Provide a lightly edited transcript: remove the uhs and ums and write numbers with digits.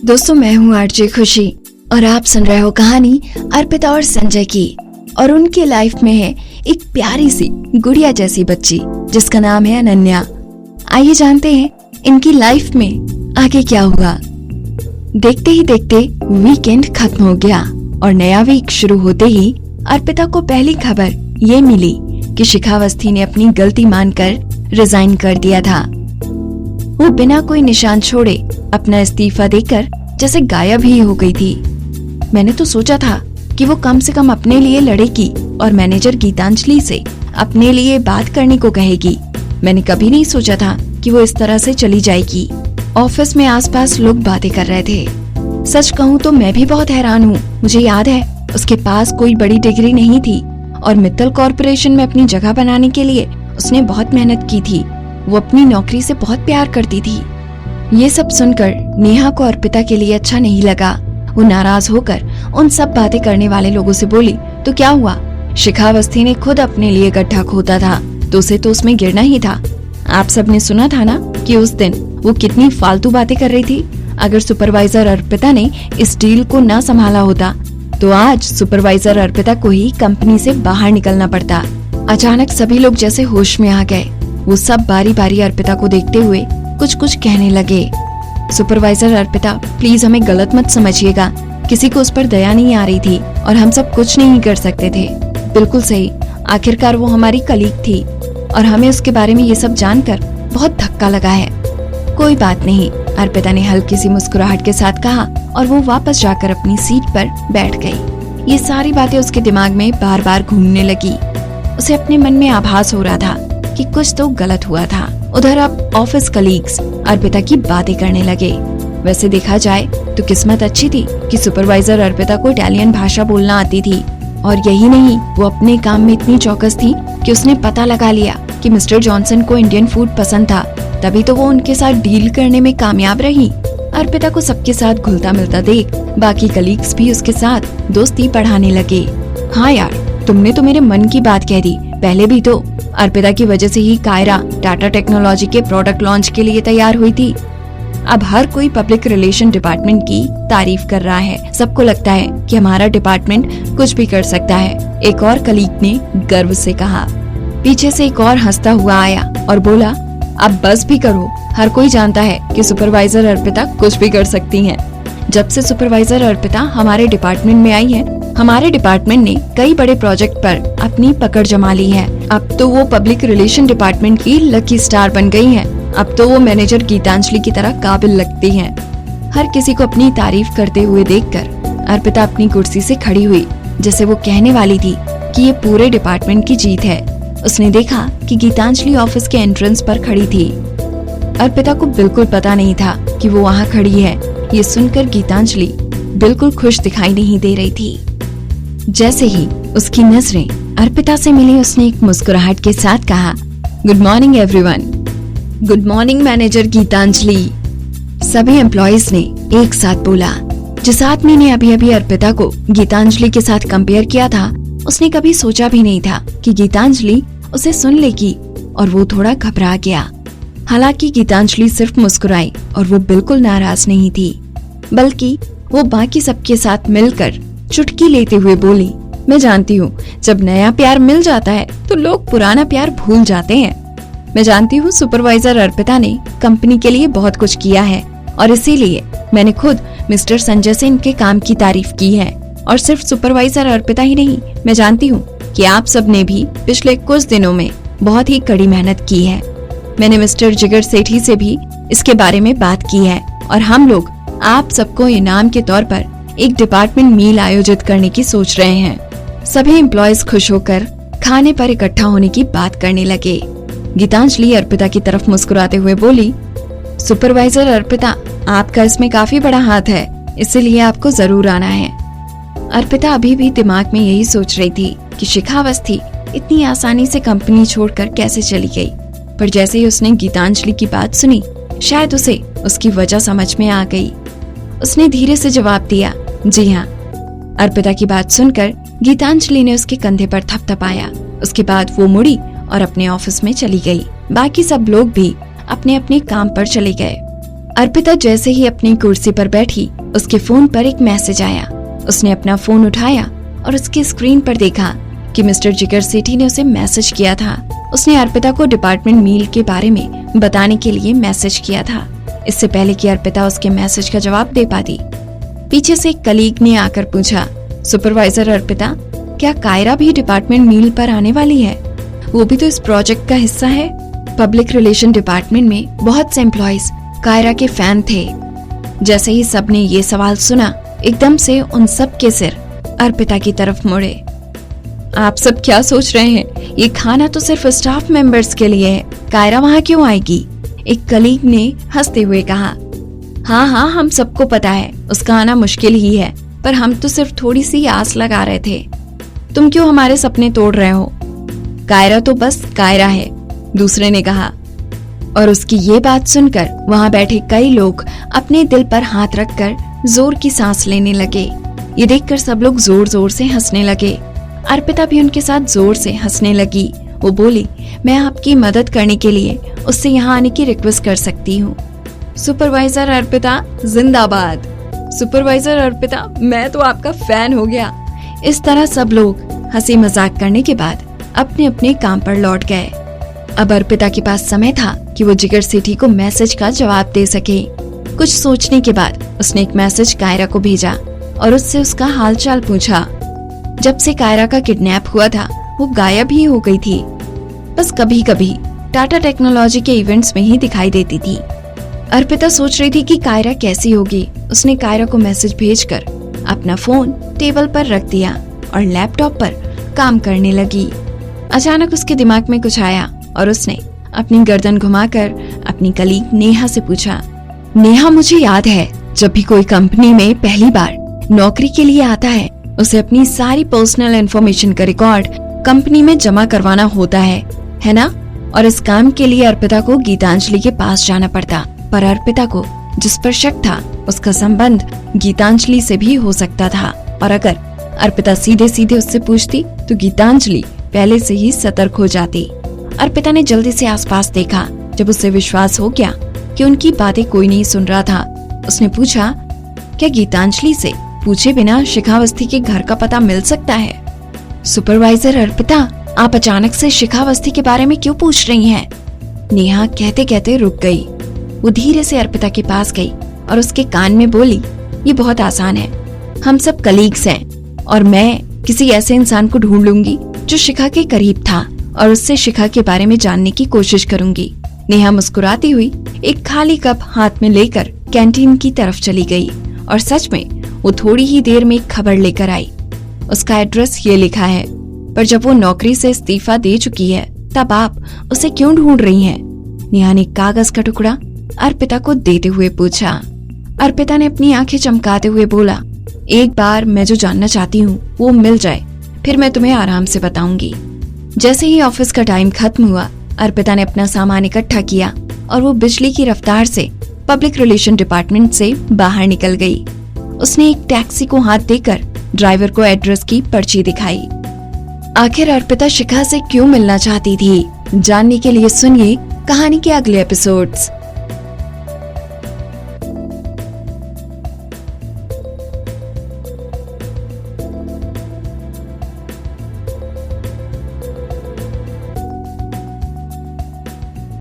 दोस्तों, मैं हूँ आरजे खुशी और आप सुन रहे हो कहानी अर्पिता और संजय की। और उनके लाइफ में है एक प्यारी सी गुड़िया जैसी बच्ची जिसका नाम है अनन्या। आइए जानते हैं इनकी लाइफ में आगे क्या हुआ। देखते ही देखते वीकेंड खत्म हो गया और नया वीक शुरू होते ही अर्पिता को पहली खबर ये मिली कि शिखा अवस्थी ने अपनी गलती मानकर रिजाइन कर दिया था। वो बिना कोई निशान छोड़े अपना इस्तीफा देकर जैसे गायब ही हो गई थी। मैंने तो सोचा था कि वो कम से कम अपने लिए लड़ेगी और मैनेजर गीतांजलि से अपने लिए बात करने को कहेगी। मैंने कभी नहीं सोचा था कि वो इस तरह से चली जाएगी। ऑफिस में आसपास लोग बातें कर रहे थे। सच कहूँ तो मैं भी बहुत हैरान हूँ। मुझे याद है उसके पास कोई बड़ी डिग्री नहीं थी और मित्तल कॉर्पोरेशन में अपनी जगह बनाने के लिए उसने बहुत मेहनत की थी। वो अपनी नौकरी से बहुत प्यार करती थी। ये सब सुनकर नेहा को अर्पिता के लिए अच्छा नहीं लगा। वो नाराज होकर उन सब बातें करने वाले लोगों से बोली, तो क्या हुआ? शिखा अवस्थी ने खुद अपने लिए गड्ढा खोदा था तो उसे तो उसमें गिरना ही था। आप सबने सुना था ना कि उस दिन वो कितनी फालतू बातें कर रही थी। अगर सुपरवाइजर अर्पिता ने इस डील को न संभाला होता तो आज सुपरवाइजर अर्पिता को ही कंपनी से बाहर निकलना पड़ता। अचानक सभी लोग जैसे होश में आ गए। वो सब बारी बारी अर्पिता को देखते हुए कुछ कुछ कहने लगे। सुपरवाइजर अर्पिता, प्लीज हमें गलत मत समझिएगा। किसी को उस पर दया नहीं आ रही थी और हम सब कुछ नहीं कर सकते थे। बिल्कुल सही, आखिरकार वो हमारी कलीग थी और हमें उसके बारे में ये सब जानकर बहुत धक्का लगा है। कोई बात नहीं, अर्पिता ने हल्की सी मुस्कुराहट के साथ कहा और वो वापस जाकर अपनी सीट पर बैठ गई। ये सारी बातें उसके दिमाग में बार बार घूमने लगी। उसे अपने मन में आभास हो रहा था कि कुछ तो गलत हुआ था। उधर अब ऑफिस कलीग्स अर्पिता की बातें करने लगे। वैसे देखा जाए तो किस्मत अच्छी थी कि सुपरवाइजर अर्पिता को इटालियन भाषा बोलना आती थी। और यही नहीं, वो अपने काम में इतनी चौकस थी कि उसने पता लगा लिया कि मिस्टर जॉनसन को इंडियन फूड पसंद था। तभी तो वो उनके साथ डील करने में कामयाब रही। अर्पिता को सबके साथ घुलता मिलता देख बाकी कलीग्स भी उसके साथ दोस्ती बढ़ाने लगे। हाँ यार, तुमने तो मेरे मन की बात कह दी। पहले भी तो अर्पिता की वजह से ही कायरा टाटा टेक्नोलॉजी के प्रोडक्ट लॉन्च के लिए तैयार हुई थी। अब हर कोई पब्लिक रिलेशन डिपार्टमेंट की तारीफ कर रहा है। सबको लगता है कि हमारा डिपार्टमेंट कुछ भी कर सकता है, एक और कलीग ने गर्व से कहा। पीछे से एक और हंसता हुआ आया और बोला, अब बस भी करो। हर कोई जानता है कि सुपरवाइजर अर्पिता कुछ भी कर सकती हैं। जब से सुपरवाइजर अर्पिता हमारे डिपार्टमेंट में आई है, हमारे डिपार्टमेंट ने कई बड़े प्रोजेक्ट पर अपनी पकड़ जमा ली है। अब तो वो पब्लिक रिलेशन डिपार्टमेंट की लकी स्टार बन गई हैं। अब तो वो मैनेजर गीतांजलि की तरह काबिल लगती हैं। हर किसी को अपनी तारीफ करते हुए देखकर अर्पिता अपनी कुर्सी से खड़ी हुई, जैसे वो कहने वाली थी कि ये पूरे डिपार्टमेंट की जीत है। उसने देखा कि गीतांजलि ऑफिस के एंट्रेंस पर खड़ी थी। अर्पिता को बिल्कुल पता नहीं था कि वो वहाँ खड़ी है। ये सुनकर गीतांजलि बिल्कुल खुश दिखाई नहीं दे रही थी। जैसे ही उसकी नजरें अर्पिता से मिली, उसने एक मुस्कुराहट के साथ कहा, good morning everyone. Good morning manager Gitanjali. सभी एम्प्लॉइज ने एक साथ बोला। जिस आदमी ने अभी अभी अर्पिता को गीतांजलि के साथ कंपेयर किया था, उसने कभी सोचा भी नहीं था कि गीतांजलि उसे सुन लेगी और वो थोड़ा घबरा गया। हालांकि गीतांजलि सिर्फ मुस्कुराई और वो बिल्कुल नाराज नहीं थी, बल्कि वो बाकी सबके साथ मिलकर चुटकी लेते हुए बोली, मैं जानती हूँ जब नया प्यार मिल जाता है तो लोग पुराना प्यार भूल जाते हैं। मैं जानती हूँ सुपरवाइजर अर्पिता ने कंपनी के लिए बहुत कुछ किया है और इसीलिए मैंने खुद मिस्टर संजय से इनके काम की तारीफ की है। और सिर्फ सुपरवाइजर अर्पिता ही नहीं, मैं जानती हूँ कि आप सब ने भी पिछले कुछ दिनों में बहुत ही कड़ी मेहनत की है। मैंने मिस्टर जिगर सेठी से भी इसके बारे में बात की है और हम लोग आप सबको इनाम के तौर पर एक डिपार्टमेंट मील आयोजित करने की सोच रहे हैं। सभी एम्प्लॉयज खुश होकर खाने पर इकट्ठा होने की बात करने लगे। गीतांजलि अर्पिता की तरफ मुस्कुराते हुए बोली, सुपरवाइजर अर्पिता, आपका इसमें काफी बड़ा हाथ है, इसीलिए आपको जरूर आना है। अर्पिता अभी भी दिमाग में यही सोच रही थी कि शिखा अवस्थी इतनी आसानी से कंपनी छोड़कर कैसे चली गई। पर जैसे ही उसने गीतांजलि की बात सुनी, शायद उसे उसकी वजह समझ में आ गई। उसने धीरे से जवाब दिया, जी हाँ। अर्पिता की बात सुनकर गीतांजलि ने उसके कंधे पर थपथपाया। उसके बाद वो मुड़ी और अपने ऑफिस में चली गई। बाकी सब लोग भी अपने अपने काम पर चले गए। अर्पिता जैसे ही अपनी कुर्सी पर बैठी, उसके फोन पर एक मैसेज आया। उसने अपना फोन उठाया और उसकी स्क्रीन पर देखा कि मिस्टर जिगर सेठी ने उसे मैसेज किया था। उसने अर्पिता को डिपार्टमेंट मील के बारे में बताने के लिए मैसेज किया था, इससे पहले कि अर्पिता उसके मैसेज का जवाब दे पाती। पीछे से एक कलीग ने आकर पूछा, सुपरवाइजर अर्पिता, क्या कायरा भी डिपार्टमेंट मील पर आने वाली है? वो भी तो इस प्रोजेक्ट का हिस्सा है। पब्लिक रिलेशन डिपार्टमेंट में बहुत से एम्प्लॉइज कायरा के फैन थे। जैसे ही सबने ये सवाल सुना, एकदम से उन सब के सिर अर्पिता की तरफ मुड़े। आप सब क्या सोच रहे हैं? ये खाना तो सिर्फ स्टाफ मेंबर्स के लिए है, कायरा वहाँ क्यों आएगी? एक कलीग ने हंसते हुए कहा। हाँ, हम सबको पता है उसका आना मुश्किल ही है, पर हम तो सिर्फ थोड़ी सी आस लगा रहे थे। तुम क्यों हमारे सपने तोड़ रहे हो? कायरा तो बस कायरा है, दूसरे ने कहा। और उसकी ये बात सुनकर वहाँ बैठे कई लोग अपने दिल पर हाथ रखकर जोर की सांस लेने लगे। ये देखकर सब लोग जोर जोर से हंसने लगे। अर्पिता भी उनके साथ जोर से हंसने लगी। वो बोली, मैं आपकी मदद करने के लिए उससे यहाँ आने की रिक्वेस्ट कर सकती हूँ। सुपरवाइजर अर्पिता जिंदाबाद। सुपरवाइजर अर्पिता, मैं तो आपका फैन हो गया। इस तरह सब लोग हंसी मजाक करने के बाद अपने अपने काम पर लौट गए। अब अर्पिता के पास समय था कि वो जिगर सेठी को मैसेज का जवाब दे सके। कुछ सोचने के बाद उसने एक मैसेज कायरा को भेजा और उससे उसका हालचाल पूछा। जब से कायरा का किडनैप हुआ था, वो गायब ही हो गई थी। बस कभी कभी टाटा टेक्नोलॉजी के इवेंट्स में ही दिखाई देती थी। अर्पिता सोच रही थी कि कायरा कैसी होगी। उसने कायरा को मैसेज भेजकर अपना फोन टेबल पर रख दिया और लैपटॉप पर काम करने लगी। अचानक उसके दिमाग में कुछ आया और उसने अपनी गर्दन घुमाकर अपनी कलीग नेहा से पूछा, नेहा, मुझे याद है जब भी कोई कंपनी में पहली बार नौकरी के लिए आता है, उसे अपनी सारी पर्सनल इंफॉर्मेशन का रिकॉर्ड कंपनी में जमा करवाना होता है ना? और इस काम के लिए अर्पिता को गीतांजलि के पास जाना पड़ता, पर अर्पिता को जिस पर शक था उसका संबंध गीतांजलि से भी हो सकता था। और अगर अर्पिता सीधे सीधे उससे पूछती तो गीतांजलि पहले से ही सतर्क हो जाती। अर्पिता ने जल्दी से आसपास देखा। जब उसे विश्वास हो गया कि उनकी बातें कोई नहीं सुन रहा था, उसने पूछा, क्या गीतांजलि से पूछे बिना शिखावस्थी के घर का पता मिल सकता है? सुपरवाइजर अर्पिता, आप अचानक से शिखावस्थी के बारे में क्यों पूछ रही हैं? नेहा कहते कहते रुक गई। वो धीरे से अर्पिता के पास गई और उसके कान में बोली, ये बहुत आसान है। हम सब कलीग्स हैं और मैं किसी ऐसे इंसान को ढूंढ लूंगी जो शिखा के करीब था और उससे शिखा के बारे में जानने की कोशिश करूंगी। नेहा मुस्कुराती हुई एक खाली कप हाथ में लेकर कैंटीन की तरफ चली गई और सच में वो थोड़ी ही देर में एक खबर लेकर आई। उसका एड्रेस ये लिखा है, पर जब वो नौकरी से इस्तीफा दे चुकी है तब आप उसे क्यों ढूंढ रही हैं? नेहा ने कागज का टुकड़ा अर्पिता को देते हुए पूछा। अर्पिता ने अपनी आंखें चमकाते हुए बोला, एक बार मैं जो जानना चाहती हूँ वो मिल जाए, फिर मैं तुम्हें आराम से बताऊंगी। जैसे ही ऑफिस का टाइम खत्म हुआ, अर्पिता ने अपना सामान इकट्ठा किया और वो बिजली की रफ्तार से पब्लिक रिलेशन डिपार्टमेंट से बाहर निकल गई। उसने एक टैक्सी को हाथ देकर ड्राइवर को एड्रेस की पर्ची दिखाई। आखिर अर्पिता शिखा से क्यों मिलना चाहती थी, जानने के लिए सुनिए कहानी के अगले एपिसोड्स।